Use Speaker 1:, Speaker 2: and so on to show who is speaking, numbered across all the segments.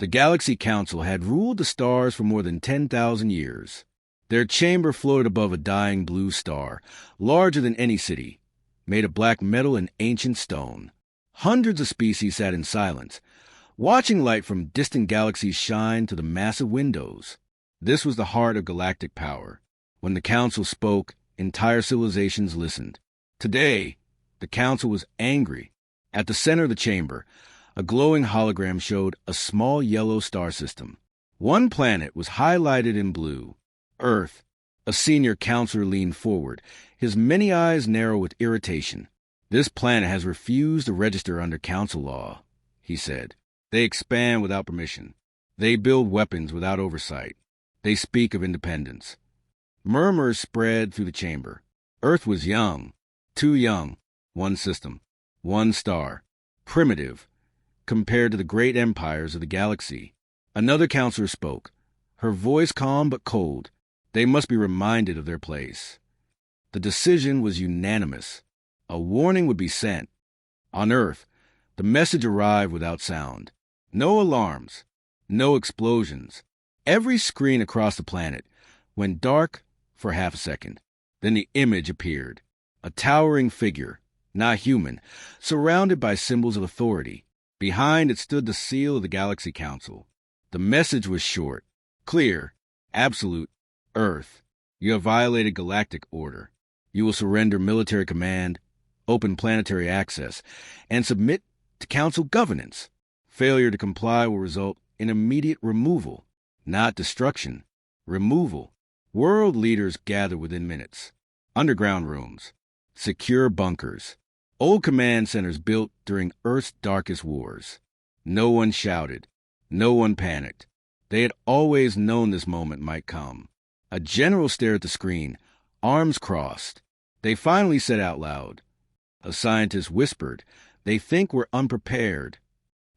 Speaker 1: The Galaxy Council had ruled the stars for more than 10,000 years. Their chamber floated above a dying blue star, larger than any city, made of black metal and ancient stone. Hundreds of species sat in silence, watching light from distant galaxies shine through the massive windows. This was the heart of galactic power. When the Council spoke, entire civilizations listened. Today, the Council was angry. At the center of the chamber, a glowing hologram showed a small yellow star system. One planet was highlighted in blue, Earth. A senior counselor leaned forward, his many eyes narrow with irritation. "This planet has refused to register under Council law," he said. "They expand without permission. They build weapons without oversight. They speak of independence." Murmurs spread through the chamber. Earth was young, too young. One system, one star, primitive, compared to the great empires of the galaxy. Another counselor spoke, her voice calm but cold. They must be reminded of their place. The decision was unanimous. A warning would be sent. On Earth, the message arrived without sound. No alarms, no explosions. Every screen across the planet went dark for half a second. Then the image appeared. A towering figure, not human, surrounded by symbols of authority. Behind it stood the seal of the Galaxy Council. The message was short, clear, absolute. "Earth, you have violated galactic order. You will surrender military command, open planetary access, and submit to Council governance. Failure to comply will result in immediate removal, not destruction. Removal." World leaders gathered within minutes. Underground rooms, secure bunkers, old command centers built during Earth's darkest wars. No one shouted. No one panicked. They had always known this moment might come. A general stared at the screen, arms crossed. They finally said out loud. A scientist whispered, "They think we're unprepared."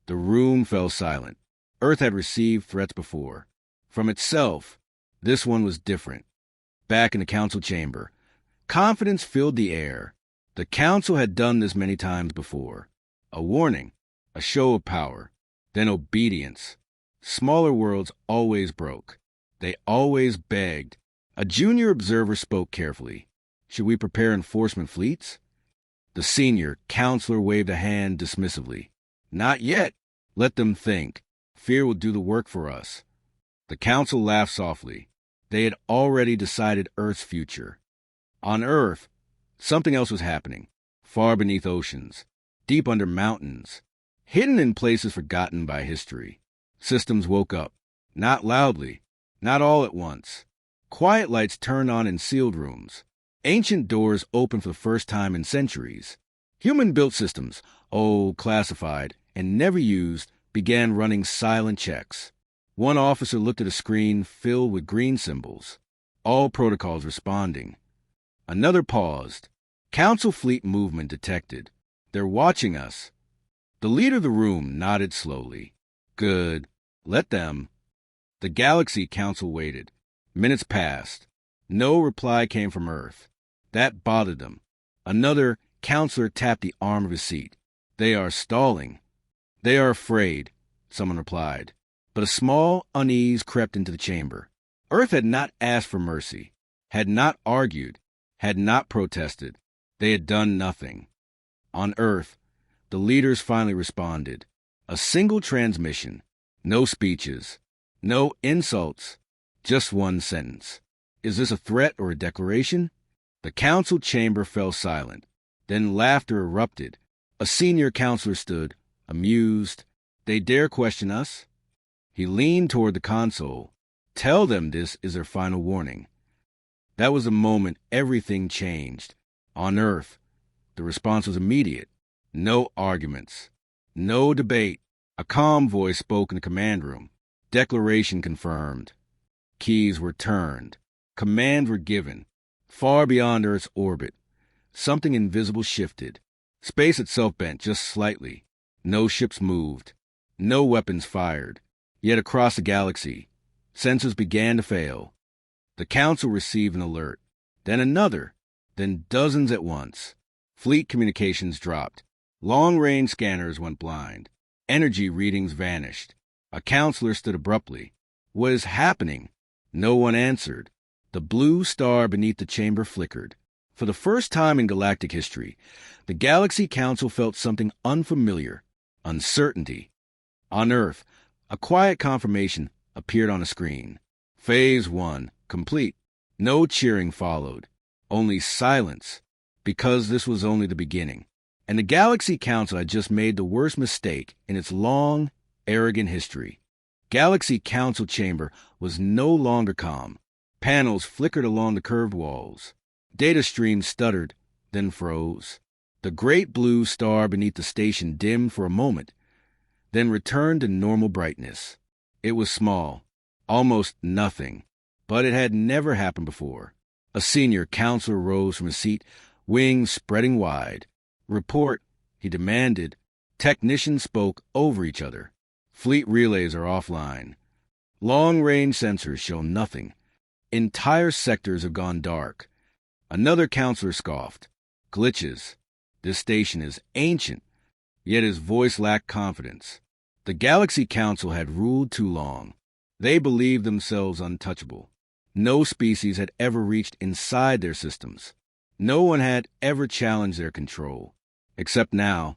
Speaker 1: The room fell silent. Earth had received threats before. From itself, this one was different. Back in the Council chamber, confidence filled the air. The Council had done this many times before. A warning, a show of power, then obedience. Smaller worlds always broke. They always begged. A junior observer spoke carefully. "Should we prepare enforcement fleets?" The senior counselor waved a hand dismissively. "Not yet. Let them think. Fear will do the work for us." The Council laughed softly. They had already decided Earth's future. On Earth, something else was happening. Far beneath oceans, deep under mountains, hidden in places forgotten by history. Systems woke up. Not loudly, not all at once. Quiet lights turned on in sealed rooms. Ancient doors opened for the first time in centuries. Human-built systems, old, classified, and never used, began running silent checks. One officer looked at a screen filled with green symbols. All protocols responding. Another paused. Council fleet movement detected. "They're watching us." The leader of the room nodded slowly. "Good. Let them." The Galaxy Council waited. Minutes passed. No reply came from Earth. That bothered them. Another counselor tapped the arm of his seat. "They are stalling." "They are afraid," someone replied. But a small unease crept into the chamber. Earth had not asked for mercy, had not argued, had not protested. They had done nothing. On Earth, the leaders finally responded. A single transmission. No speeches. No insults. Just one sentence. "Is this a threat or a declaration?" The Council chamber fell silent. Then laughter erupted. A senior counselor stood, amused. "They dare question us?" He leaned toward the console. "Tell them this is their final warning." That was the moment everything changed. On Earth, the response was immediate. No arguments. No debate. A calm voice spoke in the command room. Declaration confirmed. Keys were turned. Commands were given. Far beyond Earth's orbit, something invisible shifted. Space itself bent just slightly. No ships moved. No weapons fired. Yet across the galaxy, sensors began to fail. The Council received an alert. Then another. Then dozens at once. Fleet communications dropped. Long-range scanners went blind. Energy readings vanished. A counselor stood abruptly. What is happening? No one answered. The blue star beneath the chamber flickered. For the first time in galactic history, the Galaxy Council felt something unfamiliar, uncertainty. On Earth, a quiet confirmation appeared on a screen. Phase 1, complete. No cheering followed. Only silence, because this was only the beginning. And the Galaxy Council had just made the worst mistake in its long, arrogant history. Galaxy Council chamber was no longer calm. Panels flickered along the curved walls. Data streams stuttered, then froze. The great blue star beneath the station dimmed for a moment, then returned to normal brightness. It was small, almost nothing, but it had never happened before. A senior counselor rose from his seat, wings spreading wide. Report, he demanded. Technicians spoke over each other. Fleet relays are offline. Long-range sensors show nothing. Entire sectors have gone dark. Another counselor scoffed. Glitches. This station is ancient, yet his voice lacked confidence. The Galaxy Council had ruled too long. They believed themselves untouchable. No species had ever reached inside their systems. No one had ever challenged their control. Except now.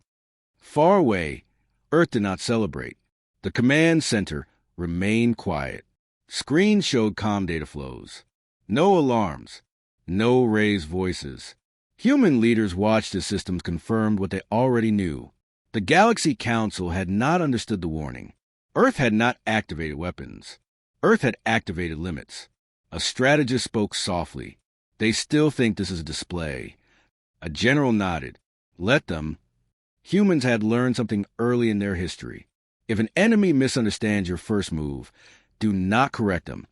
Speaker 1: Far away, Earth did not celebrate. The command center remained quiet. Screens showed calm data flows. No alarms. No raised voices. Human leaders watched as systems confirmed what they already knew. The Galaxy Council had not understood the warning. Earth had not activated weapons. Earth had activated limits. A strategist spoke softly. They still think this is a display. A general nodded. Let them. Humans had learned something early in their history. If an enemy misunderstands your first move, do not correct them.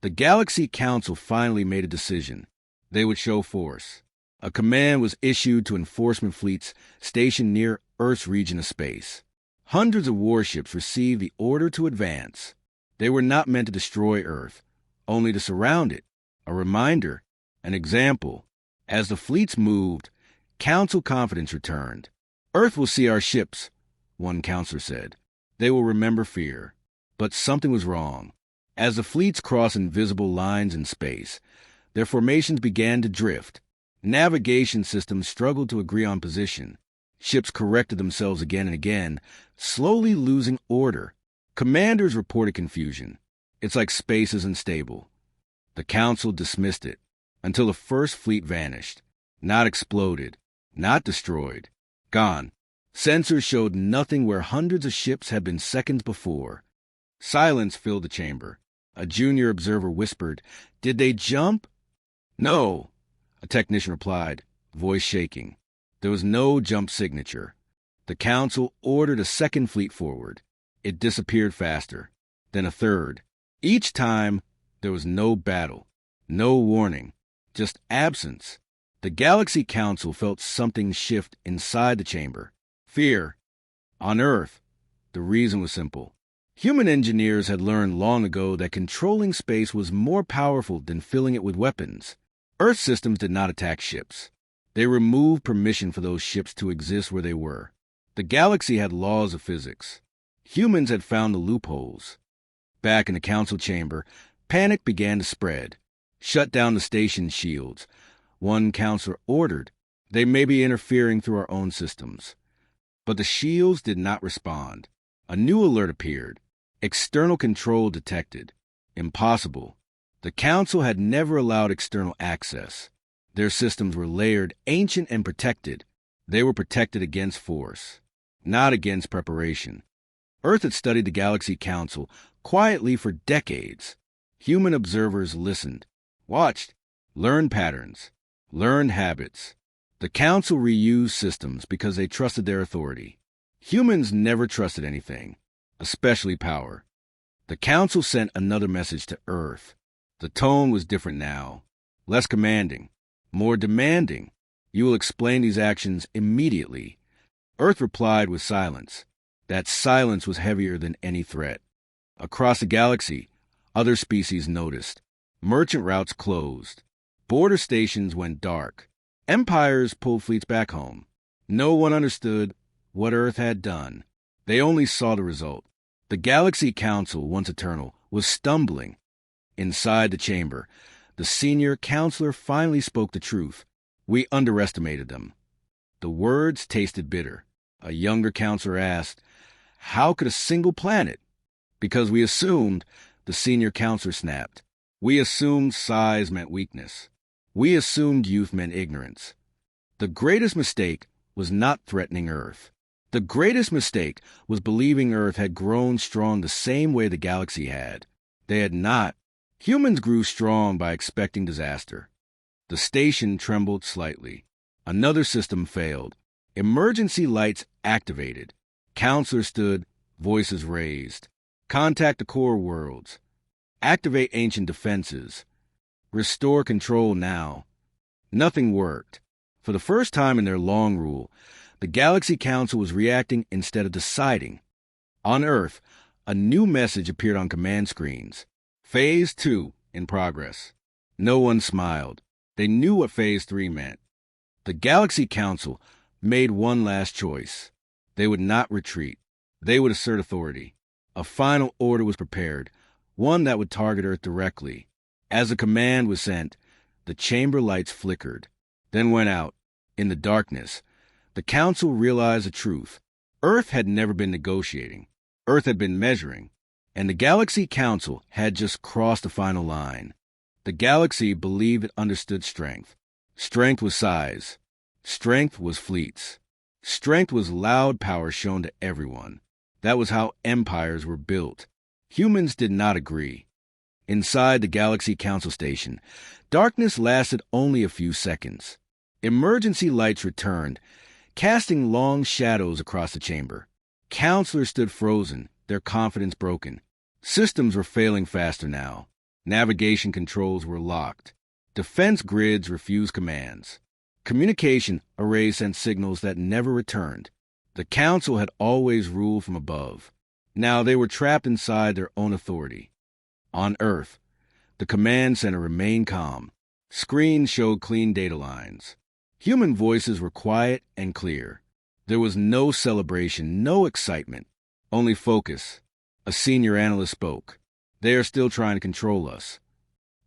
Speaker 1: The Galaxy Council finally made a decision. They would show force. A command was issued to enforcement fleets stationed near Earth's region of space. Hundreds of warships received the order to advance. They were not meant to destroy Earth, only to surround it. A reminder, an example. As the fleets moved, Council confidence returned. Earth will see our ships, one counselor said. They will remember fear. But something was wrong. As the fleets crossed invisible lines in space, their formations began to drift. Navigation systems struggled to agree on position. Ships corrected themselves again and again, slowly losing order. Commanders reported confusion. It's like space isn't stable. The Council dismissed it, until the first fleet vanished. Not exploded, not destroyed. Gone. Sensors showed nothing where hundreds of ships had been seconds before. Silence filled the chamber. A junior observer whispered, "Did they jump?" "No," a technician replied, voice shaking. There was no jump signature. The Council ordered a second fleet forward. It disappeared faster. Then a third. Each time, there was no battle, no warning, just absence. The Galaxy Council felt something shift inside the chamber. Fear. On Earth, the reason was simple. Human engineers had learned long ago that controlling space was more powerful than filling it with weapons. Earth systems did not attack ships. They removed permission for those ships to exist where they were. The galaxy had laws of physics. Humans had found the loopholes. Back in the council chamber, panic began to spread. Shut down the station's shields. One counselor ordered. They may be interfering through our own systems. But the shields did not respond. A new alert appeared. External control detected. Impossible. The council had never allowed external access. Their systems were layered, ancient, and protected. They were protected against force, not against preparation. Earth had studied the Galaxy Council quietly for decades. Human observers listened, watched, learned patterns, learned habits. The Council reused systems because they trusted their authority. Humans never trusted anything, especially power. The Council sent another message to Earth. The tone was different now, less commanding, more demanding. You will explain these actions immediately. Earth replied with silence. That silence was heavier than any threat. Across the galaxy, other species noticed. Merchant routes closed. Border stations went dark. Empires pulled fleets back home. No one understood what Earth had done. They only saw the result. The Galaxy Council, once eternal, was stumbling. Inside the chamber, the senior counselor finally spoke the truth. We underestimated them. The words tasted bitter. A younger counselor asked, "How could a single planet?" "Because we assumed," the senior counselor snapped. "We assumed size meant weakness. We assumed youth meant ignorance. The greatest mistake was not threatening Earth. The greatest mistake was believing Earth had grown strong the same way the galaxy had. They had not. Humans grew strong by expecting disaster." The station trembled slightly. Another system failed. Emergency lights activated. Counselors stood, voices raised. "Contact the core worlds. Activate ancient defenses. Restore control now." Nothing worked. For the first time in their long rule, the Galaxy Council was reacting instead of deciding. On Earth, a new message appeared on command screens. Phase 2 in progress. No one smiled. They knew what Phase 3 meant. The Galaxy Council made one last choice. They would not retreat. They would assert authority. A final order was prepared, one that would target Earth directly. As the command was sent, the chamber lights flickered, then went out. In the darkness, the Council realized the truth. Earth had never been negotiating. Earth had been measuring. And the Galaxy Council had just crossed the final line. The galaxy believed it understood strength. Strength was size. Strength was fleets. Strength was loud power shown to everyone. That was how empires were built. Humans did not agree. Inside the Galaxy Council station, darkness lasted only a few seconds. Emergency lights returned, casting long shadows across the chamber. Counselors stood frozen, their confidence broken. Systems were failing faster now. Navigation controls were locked. Defense grids refused commands. Communication arrays sent signals that never returned. The Council had always ruled from above. Now they were trapped inside their own authority. On Earth, the command center remained calm. Screens showed clean data lines. Human voices were quiet and clear. There was no celebration, no excitement, only focus. A senior analyst spoke. "They are still trying to control us."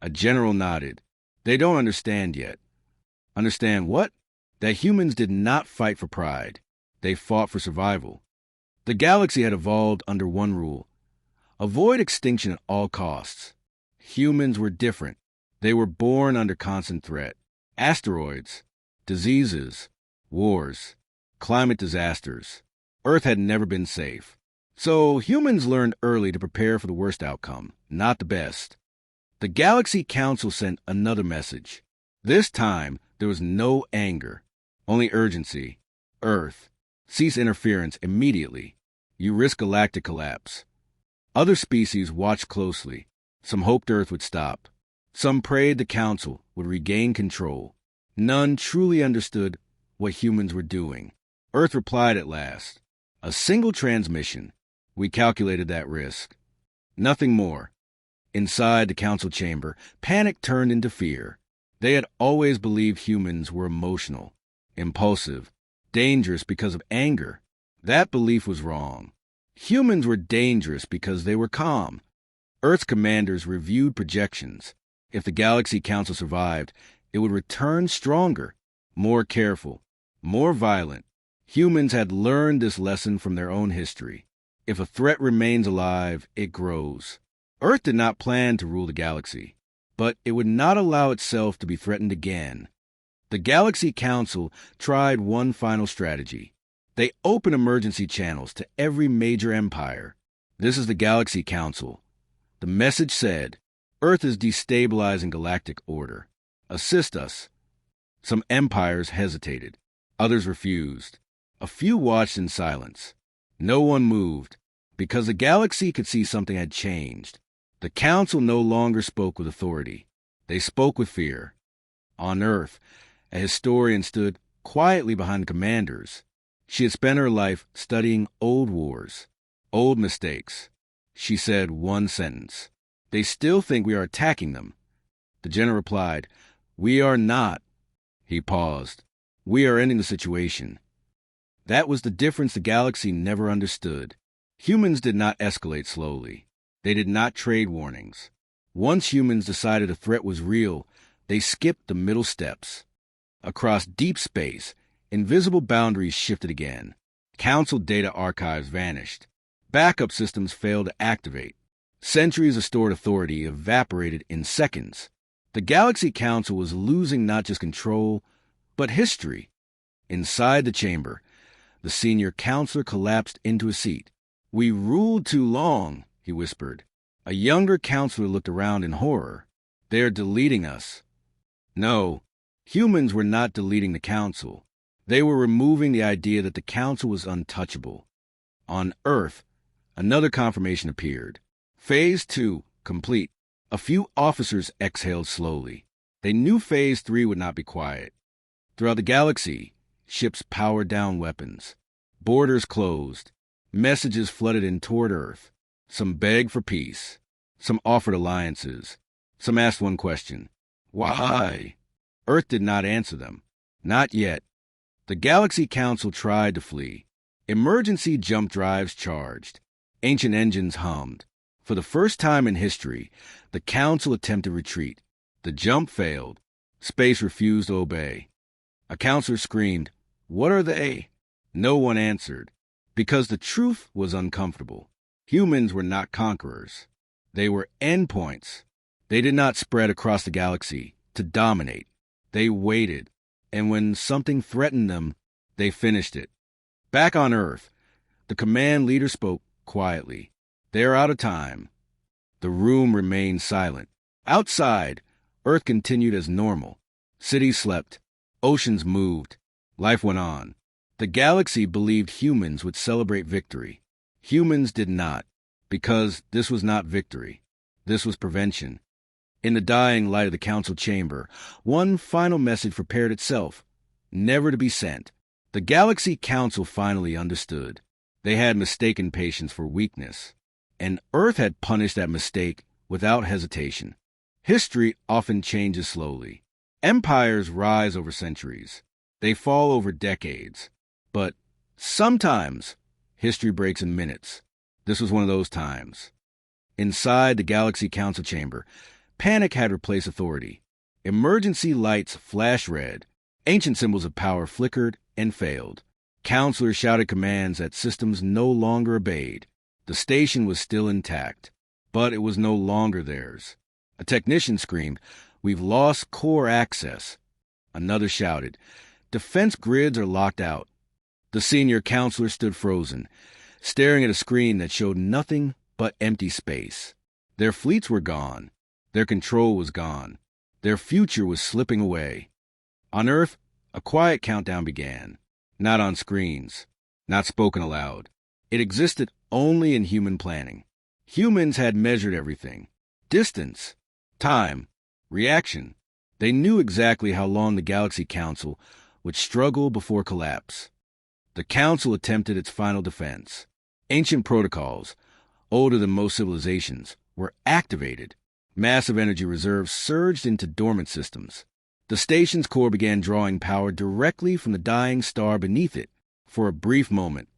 Speaker 1: A general nodded. "They don't understand yet." Understand what? That humans did not fight for pride. They fought for survival. The galaxy had evolved under one rule: avoid extinction at all costs. Humans were different. They were born under constant threat. Asteroids, diseases, wars, climate disasters. Earth had never been safe. So humans learned early to prepare for the worst outcome, not the best. The Galaxy Council sent another message. This time, there was no anger, only urgency. Earth, cease interference immediately. You risk galactic collapse. Other species watched closely. Some hoped Earth would stop. Some prayed the Council would regain control. None truly understood what humans were doing. Earth replied at last. A single transmission. We calculated that risk. Nothing more. Inside the Council chamber, panic turned into fear. They had always believed humans were emotional, impulsive, dangerous because of anger. That belief was wrong. Humans were dangerous because they were calm. Earth's commanders reviewed projections. If the Galaxy Council survived, it would return stronger, more careful, more violent. Humans had learned this lesson from their own history. If a threat remains alive, it grows. Earth did not plan to rule the galaxy, but it would not allow itself to be threatened again. The Galaxy Council tried one final strategy. They opened emergency channels to every major empire. This is the Galaxy Council. The message said, Earth is destabilizing galactic order. Assist us. Some empires hesitated. Others refused. A few watched in silence. No one moved, because the galaxy could see something had changed. The Council no longer spoke with authority. They spoke with fear. On Earth, a historian stood quietly behind the commanders. She had spent her life studying old wars, old mistakes. She said one sentence. They still think we are attacking them. The general replied, We are not. He paused. We are ending the situation. That was the difference the galaxy never understood. Humans did not escalate slowly. They did not trade warnings. Once humans decided a threat was real, they skipped the middle steps. Across deep space, invisible boundaries shifted again. Council data archives vanished. Backup systems failed to activate. Centuries of stored authority evaporated in seconds. The Galaxy Council was losing not just control, but history. Inside the chamber, the senior counselor collapsed into a seat. "We ruled too long," he whispered. A younger counselor looked around in horror. "They're deleting us." No, humans were not deleting the council. They were removing the idea that the council was untouchable. On Earth, another confirmation appeared. Phase 2, complete. A few officers exhaled slowly. They knew Phase 3 would not be quiet. Throughout the galaxy, ships powered down weapons. Borders closed. Messages flooded in toward Earth. Some begged for peace. Some offered alliances. Some asked one question: why? Earth did not answer them. Not yet. The Galaxy Council tried to flee. Emergency jump drives charged. Ancient engines hummed. For the first time in history, the Council attempted retreat. The jump failed. Space refused to obey. A counselor screamed, "What are they?" No one answered, because the truth was uncomfortable. Humans were not conquerors. They were endpoints. They did not spread across the galaxy to dominate. They waited, and when something threatened them, they finished it. Back on Earth, the command leader spoke quietly. "They are out of time." The room remained silent. Outside, Earth continued as normal. Cities slept. Oceans moved. Life went on. The galaxy believed humans would celebrate victory. Humans did not, because this was not victory. This was prevention. In the dying light of the council chamber, one final message prepared itself, never to be sent. The Galaxy Council finally understood. They had mistaken patience for weakness, and Earth had punished that mistake without hesitation. History often changes slowly. Empires rise over centuries. They fall over decades. But sometimes history breaks in minutes. This was one of those times. Inside the Galaxy Council chamber, panic had replaced authority. Emergency lights flashed red. Ancient symbols of power flickered and failed. Counselors shouted commands that systems no longer obeyed. The station was still intact, but it was no longer theirs. A technician screamed, "We've lost core access." Another shouted, "Defense grids are locked out." The senior counselor stood frozen, staring at a screen that showed nothing but empty space. Their fleets were gone. Their control was gone. Their future was slipping away. On Earth, a quiet countdown began. Not on screens, not spoken aloud. It existed only in human planning. Humans had measured everything: distance, time, reaction. They knew exactly how long the Galaxy Council would struggle before collapse. The Council attempted its final defense. Ancient protocols, older than most civilizations, were activated. Massive energy reserves surged into dormant systems. The station's core began drawing power directly from the dying star beneath it. For a brief moment,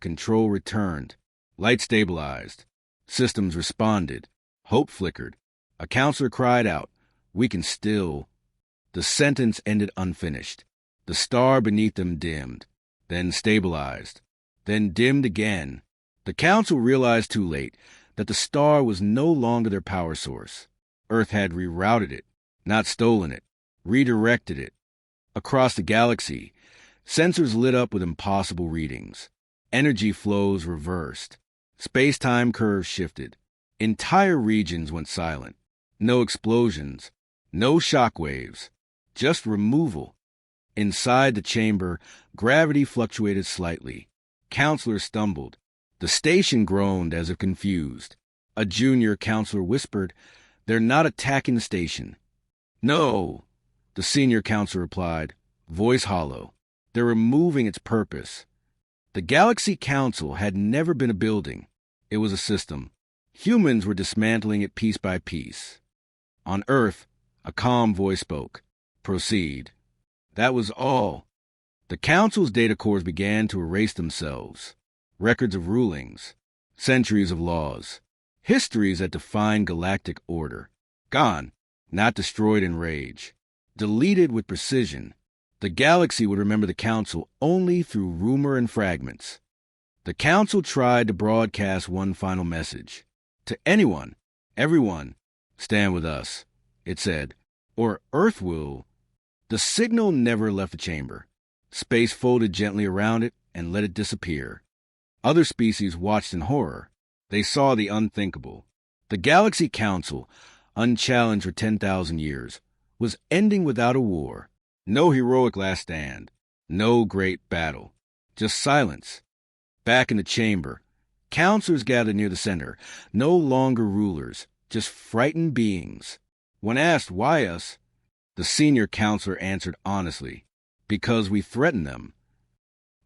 Speaker 1: control returned. Light stabilized. Systems responded. Hope flickered. A counselor cried out, "We can still..." The sentence ended unfinished. The star beneath them dimmed, then stabilized, then dimmed again. The council realized too late that the star was no longer their power source. Earth had rerouted it, not stolen it, redirected it. Across the galaxy, sensors lit up with impossible readings. Energy flows reversed. Space-time curves shifted. Entire regions went silent. No explosions, no shockwaves, just removal. Inside the chamber, gravity fluctuated slightly. Counselors stumbled. The station groaned as if confused. A junior counselor whispered, "They're not attacking the station." "No," the senior counselor replied, voice hollow. "They're removing its purpose." The Galaxy Council had never been a building. It was a system. Humans were dismantling it piece by piece. On Earth, a calm voice spoke. "Proceed." That was all. The Council's data cores began to erase themselves. Records of rulings, Centuries of laws. Histories that define galactic order. Gone, not destroyed in rage. Deleted with precision. The galaxy would remember the Council only through rumor and fragments. The Council tried to broadcast one final message. To anyone, everyone, stand with us, it said, or Earth will. The signal never left the chamber. Space folded gently around it and let it disappear. Other species watched in horror. They saw the unthinkable. The Galaxy Council, unchallenged for 10,000 years, was ending without a war. No heroic last stand. No great battle. Just silence. Back in the chamber, counselors gathered near the center, no longer rulers, just frightened beings. When asked why us, the senior counselor answered honestly, because we threaten them.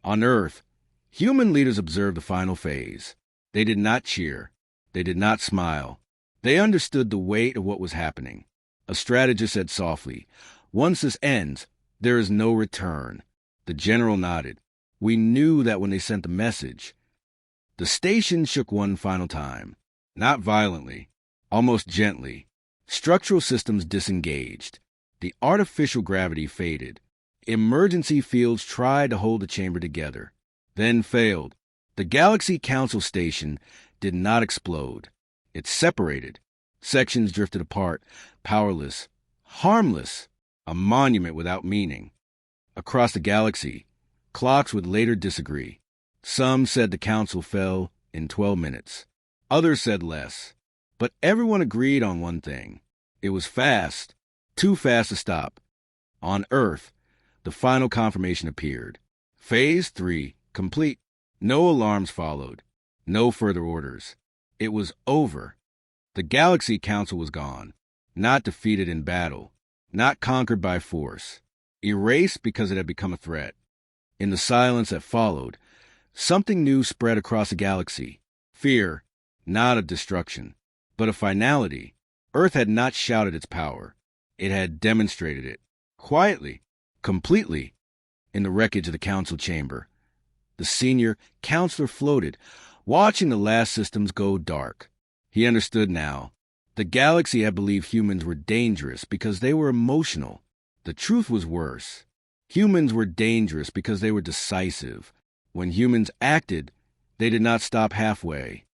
Speaker 1: On Earth, human leaders observed the final phase. They did not cheer. They did not smile. They understood the weight of what was happening. A strategist said softly, "Once this ends, there is no return." The general nodded. We knew that when they sent the message. The station shook one final time. Not violently, almost gently. Structural systems disengaged. The artificial gravity faded. Emergency fields tried to hold the chamber together, then failed. The Galaxy Council station did not explode. It separated. Sections drifted apart, powerless, harmless, a monument without meaning. Across the galaxy, clocks would later disagree. Some said the Council fell in 12 minutes. Others said less. But everyone agreed on one thing. It was fast, too fast to stop. On Earth, the final confirmation appeared. Phase 3, complete. No alarms followed. No further orders. It was over. The Galaxy Council was gone. Not defeated in battle. Not conquered by force. Erased because it had become a threat. In the silence that followed, something new spread across the galaxy. Fear, not of destruction, but of finality. Earth had not shouted its power. It had demonstrated it. Quietly, completely, in the wreckage of the council chamber. The senior counselor floated, watching the last systems go dark. He understood now. The galaxy had believed humans were dangerous because they were emotional. The truth was worse. Humans were dangerous because they were decisive. When humans acted, they did not stop halfway.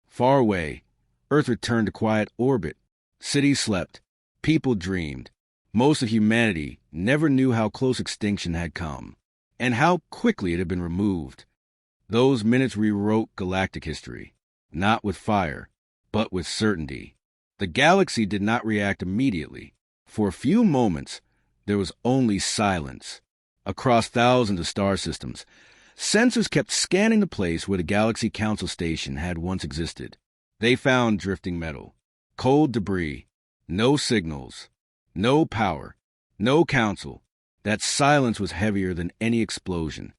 Speaker 1: Far away, Earth returned to quiet orbit. Cities slept. People dreamed. Most of humanity never knew how close extinction had come, and how quickly it had been removed. Those minutes rewrote galactic history, not with fire, but with certainty. The galaxy did not react immediately. For a few moments, there was only silence. Across thousands of star systems, sensors kept scanning the place where the Galaxy Council Station had once existed. They found drifting metal, cold debris, no signals, no power, no council. That silence was heavier than any explosion.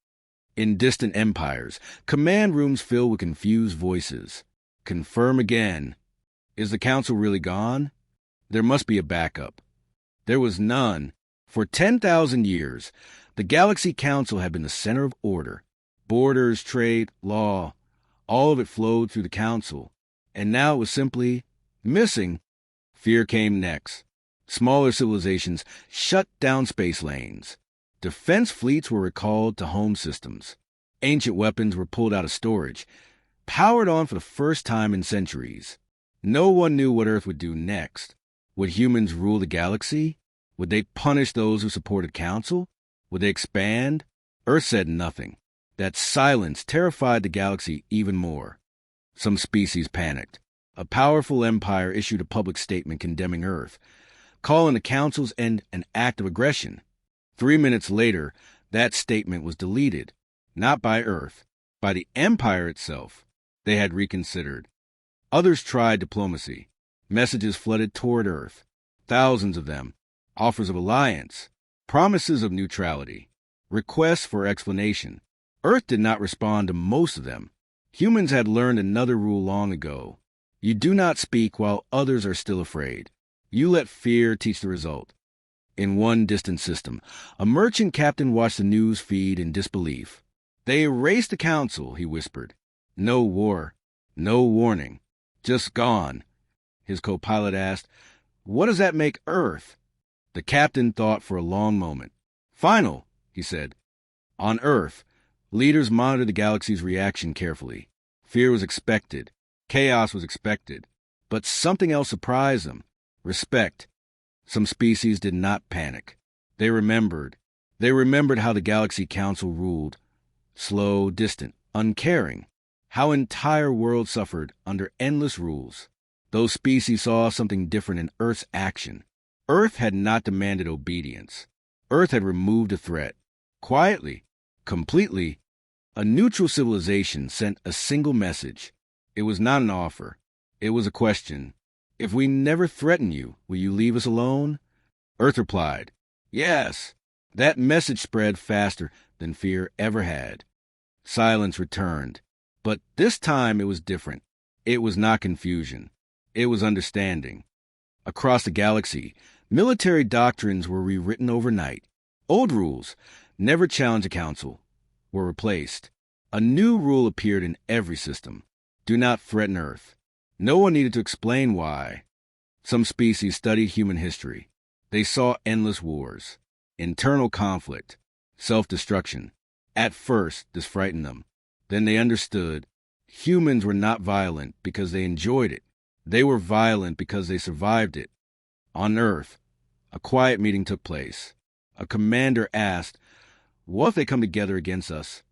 Speaker 1: In distant empires, command rooms filled with confused voices. Confirm again. Is the council really gone? There must be a backup. There was none. For 10,000 years, the Galaxy Council had been the center of order. Borders, trade, law, all of it flowed through the council. And now it was simply missing. Fear came next. Smaller civilizations shut down space lanes. Defense fleets were recalled to home systems. Ancient weapons were pulled out of storage, powered on for the first time in centuries. No one knew what Earth would do next. Would humans rule the galaxy? Would they punish those who supported Council? Would they expand? Earth said nothing. That silence terrified the galaxy even more. Some species panicked. A powerful empire issued a public statement condemning Earth, calling the Council's end an act of aggression. 3 minutes later, that statement was deleted. Not by Earth, by the empire itself. They had reconsidered. Others tried diplomacy. Messages flooded toward Earth. Thousands of them. Offers of alliance. Promises of neutrality. Requests for explanation. Earth did not respond to most of them. Humans had learned another rule long ago. You do not speak while others are still afraid. You let fear teach the result. In one distant system, a merchant captain watched the news feed in disbelief. They erased the council, he whispered. No war. No warning. Just gone. His co-pilot asked, "What does that make Earth?" The captain thought for a long moment. "Final," he said. On Earth, leaders monitored the galaxy's reaction carefully. Fear was expected. Chaos was expected. But something else surprised them. Respect. Some species did not panic. They remembered. They remembered how the Galaxy Council ruled. Slow, distant, uncaring. How entire worlds suffered under endless rules. Those species saw something different in Earth's action. Earth had not demanded obedience. Earth had removed a threat. Quietly, completely, a neutral civilization sent a single message. It was not an offer. It was a question. "If we never threaten you, will you leave us alone?" Earth replied, "Yes." That message spread faster than fear ever had. Silence returned. But this time it was different. It was not confusion. It was understanding. Across the galaxy, military doctrines were rewritten overnight. Old rules, never challenge a council, were replaced. A new rule appeared in every system. Do not threaten Earth. No one needed to explain why. Some species studied human history. They saw endless wars, internal conflict, self-destruction. At first, this frightened them. Then they understood. Humans were not violent because they enjoyed it. They were violent because they survived it. On Earth, a quiet meeting took place. A commander asked, "What if they come together against us?"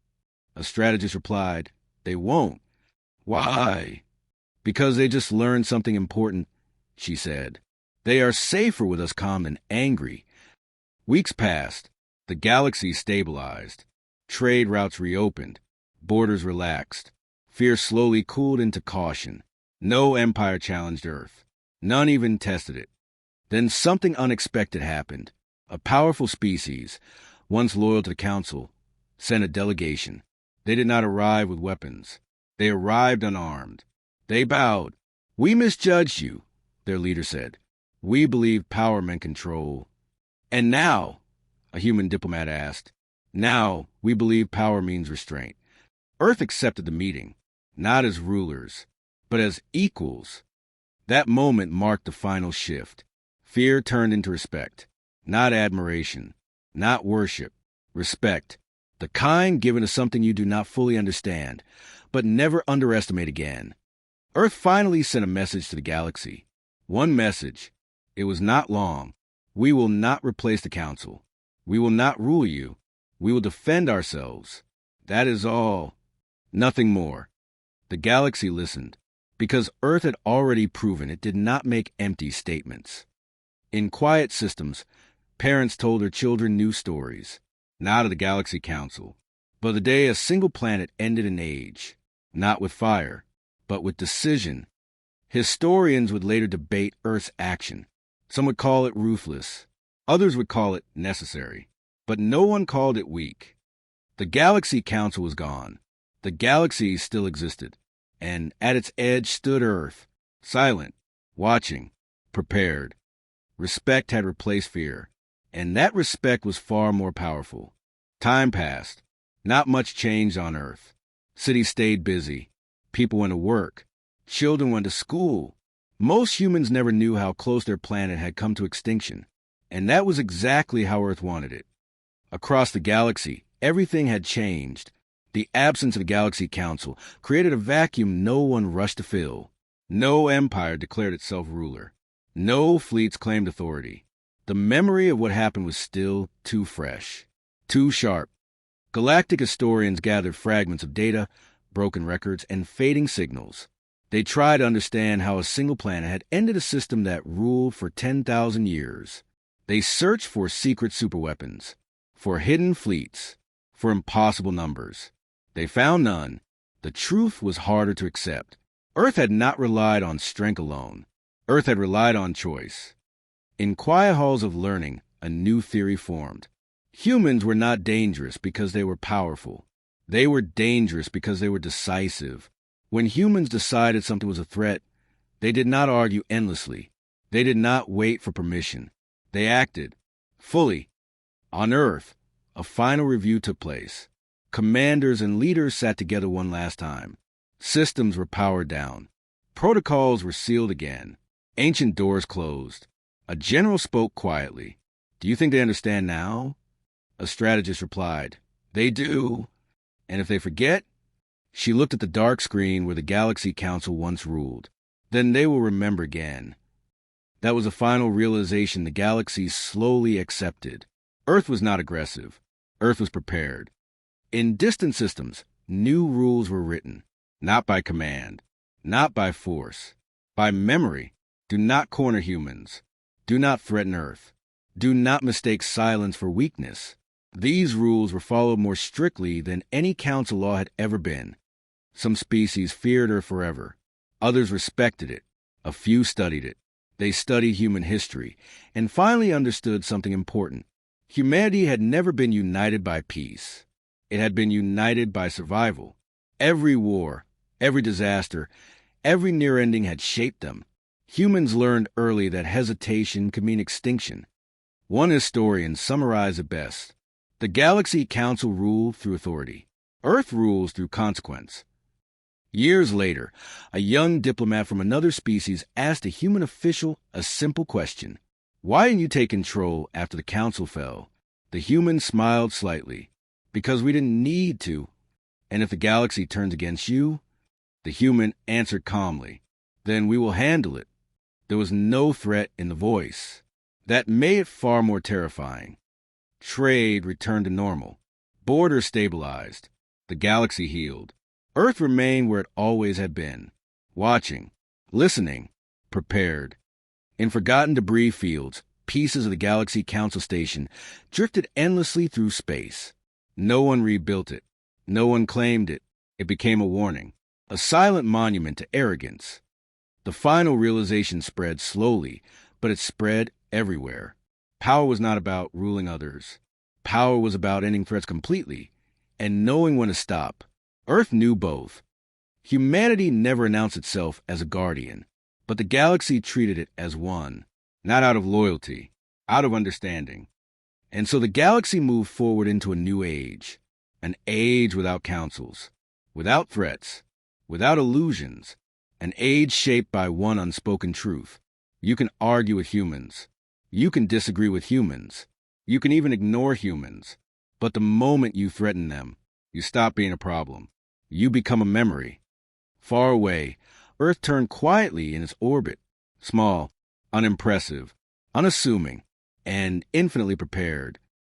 Speaker 1: A strategist replied, "They won't." "Why?" "Because they just learned something important," she said. "They are safer with us calm than angry." Weeks passed. The galaxy stabilized. Trade routes reopened. Borders relaxed. Fear slowly cooled into caution. No empire challenged Earth. None even tested it. Then something unexpected happened. A powerful species, once loyal to the Council, sent a delegation. They did not arrive with weapons. They arrived unarmed. They bowed. "We misjudged you," their leader said. "We believed power meant control." "And now?" a human diplomat asked. "Now, we believe power means restraint." Earth accepted the meeting, not as rulers, but as equals. That moment marked the final shift. Fear turned into respect. Not admiration, not worship. Respect. The kind given to something you do not fully understand, but never underestimate again. Earth finally sent a message to the galaxy. One message. It was not long. "We will not replace the Council. We will not rule you. We will defend ourselves. That is all. Nothing more." The galaxy listened, because Earth had already proven it did not make empty statements. In quiet systems, parents told their children new stories, not of the Galaxy Council, but the day a single planet ended an age, not with fire, but with decision. Historians would later debate Earth's action. Some would call it ruthless. Others would call it necessary. But no one called it weak. The Galaxy Council was gone. The galaxy still existed. And at its edge stood Earth, silent, watching, prepared. Respect had replaced fear. And that respect was far more powerful. Time passed. Not much changed on Earth. Cities stayed busy. People went to work. Children went to school. Most humans never knew how close their planet had come to extinction. And that was exactly how Earth wanted it. Across the galaxy, everything had changed. The absence of the Galaxy Council created a vacuum no one rushed to fill. No empire declared itself ruler. No fleets claimed authority. The memory of what happened was still too fresh, too sharp. Galactic historians gathered fragments of data, broken records, and fading signals. They tried to understand how a single planet had ended a system that ruled for 10,000 years. They searched for secret superweapons, for hidden fleets, for impossible numbers. They found none. The truth was harder to accept. Earth had not relied on strength alone. Earth had relied on choice. In quiet halls of learning, a new theory formed. Humans were not dangerous because they were powerful. They were dangerous because they were decisive. When humans decided something was a threat, they did not argue endlessly. They did not wait for permission. They acted. Fully. On Earth, a final review took place. Commanders and leaders sat together one last time. Systems were powered down. Protocols were sealed again. Ancient doors closed. A general spoke quietly. "Do you think they understand now?" A strategist replied, "They do." "And if they forget?" She looked at the dark screen where the Galaxy Council once ruled. "Then they will remember again." That was a final realization the galaxy slowly accepted. Earth was not aggressive. Earth was prepared. In distant systems, new rules were written, not by command, not by force, by memory. Do not corner humans. Do not threaten Earth. Do not mistake silence for weakness. These rules were followed more strictly than any council law had ever been. Some species feared Earth forever. Others respected it. A few studied it. They studied human history and finally understood something important. Humanity had never been united by peace. It had been united by survival. Every war, every disaster, every near ending had shaped them. Humans learned early that hesitation could mean extinction. One historian summarized it best. The Galaxy Council ruled through authority. Earth rules through consequence. Years later, a young diplomat from another species asked a human official a simple question. "Why didn't you take control after the council fell?" The human smiled slightly. "Because we didn't need to." "And if the galaxy turns against you?" The human answered calmly. "Then we will handle it." There was no threat in the voice. That made it far more terrifying. Trade returned to normal. Borders stabilized. The galaxy healed. Earth remained where it always had been, watching, listening, prepared. In forgotten debris fields, pieces of the Galaxy Council Station drifted endlessly through space. No one rebuilt it. No one claimed it. It became a warning, a silent monument to arrogance. The final realization spread slowly, but it spread everywhere. Power was not about ruling others. Power was about ending threats completely and knowing when to stop. Earth knew both. Humanity never announced itself as a guardian, but the galaxy treated it as one, not out of loyalty, out of understanding. And so the galaxy moved forward into a new age, an age without councils, without threats, without illusions, an age shaped by one unspoken truth. You can argue with humans. You can disagree with humans. You can even ignore humans. But the moment you threaten them, you stop being a problem. You become a memory. Far away, Earth turned quietly in its orbit, small, unimpressive, unassuming, and infinitely prepared.